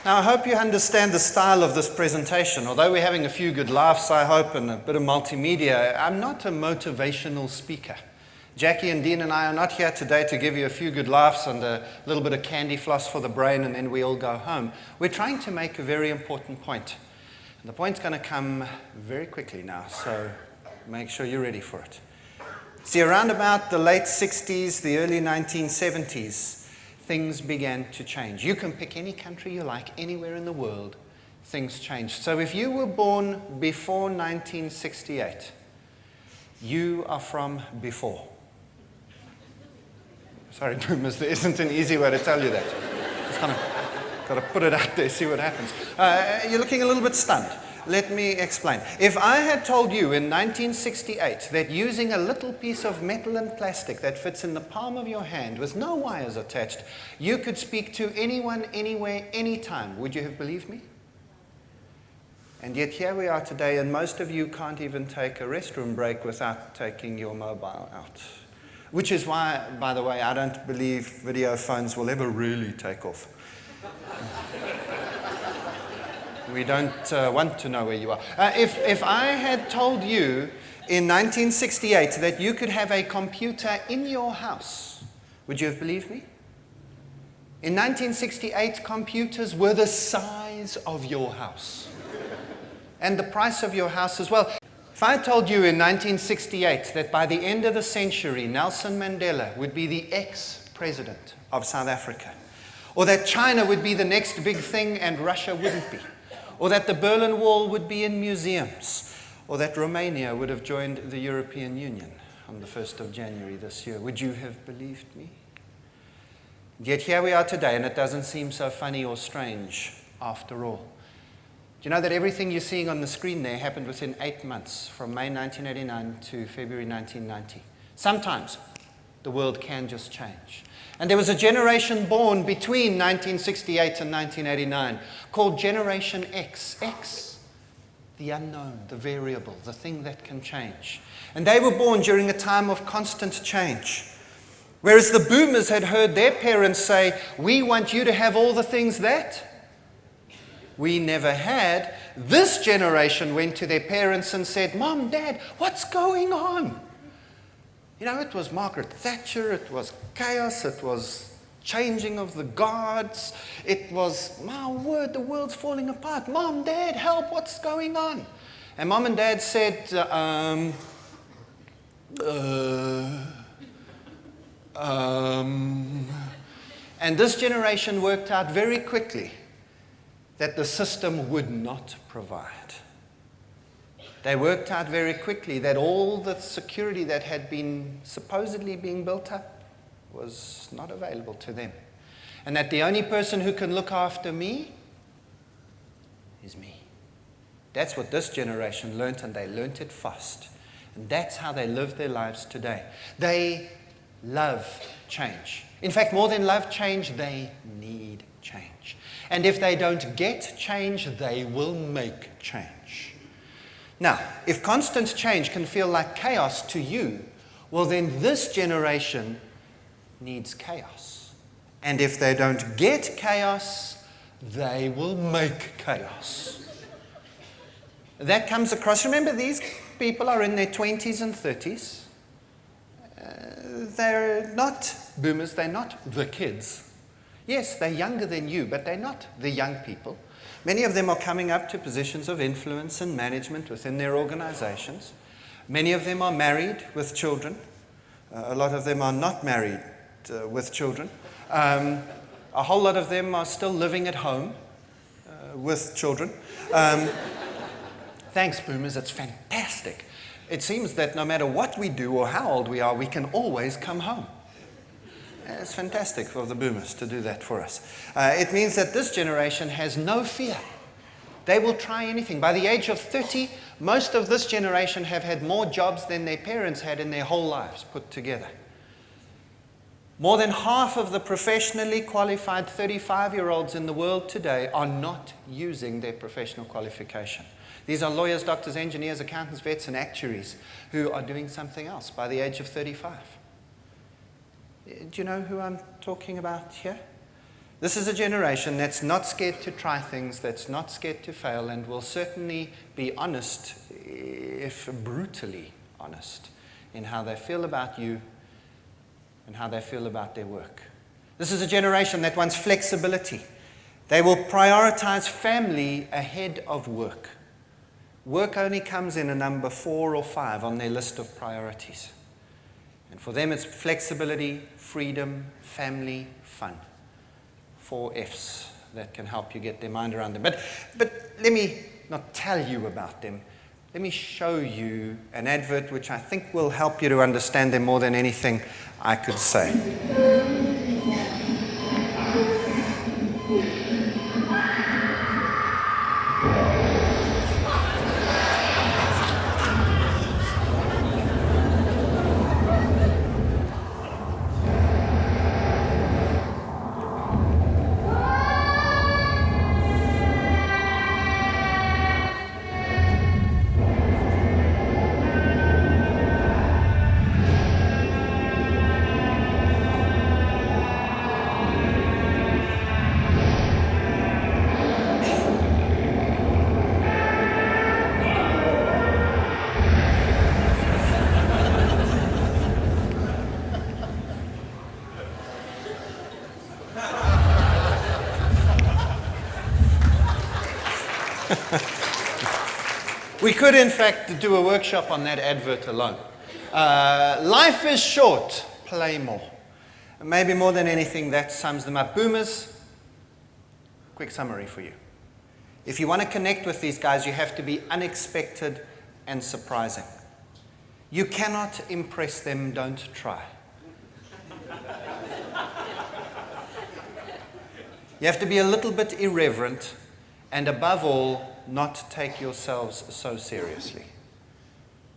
Now, I hope you understand the style of this presentation. Although we're having a few good laughs, I hope, and a bit of multimedia, I'm not a motivational speaker. Jackie and Dean and I are not here today to give you a few good laughs and a little bit of candy floss for the brain and then we all go home. We're trying to make a very important point. And the point's going to come very quickly now, so make sure you're ready for it. See, around about the late 60s, the early 1970s, things began to change. You can pick any country you like, anywhere in the world, things changed. So if you were born before 1968, you are from before. Sorry, boomers, there isn't an easy way to tell you that. Just kind of got to put it out there, see what happens. You're looking a little bit stunned. Let me explain. If I had told you in 1968 that using a little piece of metal and plastic that fits in the palm of your hand with no wires attached, you could speak to anyone, anywhere, anytime, would you have believed me? And yet here we are today, and most of you can't even take a restroom break without taking your mobile out. Which is why, by the way, I don't believe video phones will ever really take off. We don't want to know where you are. If I had told you in 1968 that you could have a computer in your house, would you have believed me? In 1968, computers were the size of your house. And the price of your house as well. If I told you in 1968 that by the end of the century, Nelson Mandela would be the ex-president of South Africa, or that China would be the next big thing and Russia wouldn't be, or that the Berlin Wall would be in museums, or that Romania would have joined the European Union on the 1st of January this year, would you have believed me? Yet here we are today, and it doesn't seem so funny or strange after all. Do you know that everything you're seeing on the screen there happened within 8 months, from May 1989 to February 1990? Sometimes the world can just change. And there was a generation born between 1968 and 1989 called Generation X. X, the unknown, the variable, the thing that can change. And they were born during a time of constant change. Whereas the boomers had heard their parents say, "We want you to have all the things that we never had," this generation went to their parents and said, "Mom, Dad, what's going on?" You know, it was Margaret Thatcher, it was chaos, it was changing of the guards, it was, my word, the world's falling apart. "Mom, Dad, help, what's going on?" And Mom and Dad said, And this generation worked out very quickly that the system would not provide. They worked out very quickly that all the security that had been supposedly being built up was not available to them. And that the only person who can look after me is me. That's what this generation learnt, and they learnt it fast. And that's how they live their lives today. They love change. In fact, more than love change, they need change. And if they don't get change, they will make change. Now, if constant change can feel like chaos to you, well then this generation needs chaos. And if they don't get chaos, they will make chaos. That comes across. Remember, these people are in their 20s and 30s. They're not boomers, they're not the kids. Yes, they're younger than you, but they're not the young people. Many of them are coming up to positions of influence and management within their organizations. Many of them are married with children. A lot of them are not married with children. A whole lot of them are still living at home with children. Thanks, boomers, it's fantastic. It seems that no matter what we do or how old we are, we can always come home. It's fantastic for the boomers to do that for us. It means that this generation has no fear. They will try anything. By the age of 30, most of this generation have had more jobs than their parents had in their whole lives put together. More than half of the professionally qualified 35-year-olds in the world today are not using their professional qualification. These are lawyers, doctors, engineers, accountants, vets, and actuaries who are doing something else by the age of 35. Do you know who I'm talking about here? This is a generation that's not scared to try things, that's not scared to fail, and will certainly be honest, if brutally honest, in how they feel about you and how they feel about their work. This is a generation that wants flexibility. They will prioritize family ahead of work. Work only comes in a number 4 or 5 on their list of priorities. And for them, it's flexibility, freedom, family, fun. 4 F's that can help you get their mind around them. But let me not tell you about them. Let me show you an advert which I think will help you to understand them more than anything I could say. We could, in fact, do a workshop on that advert alone. Life is short, play more. Maybe more than anything, that sums them up. Boomers, quick summary for you. If you want to connect with these guys, you have to be unexpected and surprising. You cannot impress them, don't try. You have to be a little bit irreverent, and above all, not take yourselves so seriously.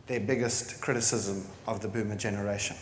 Their biggest criticism of the boomer generation.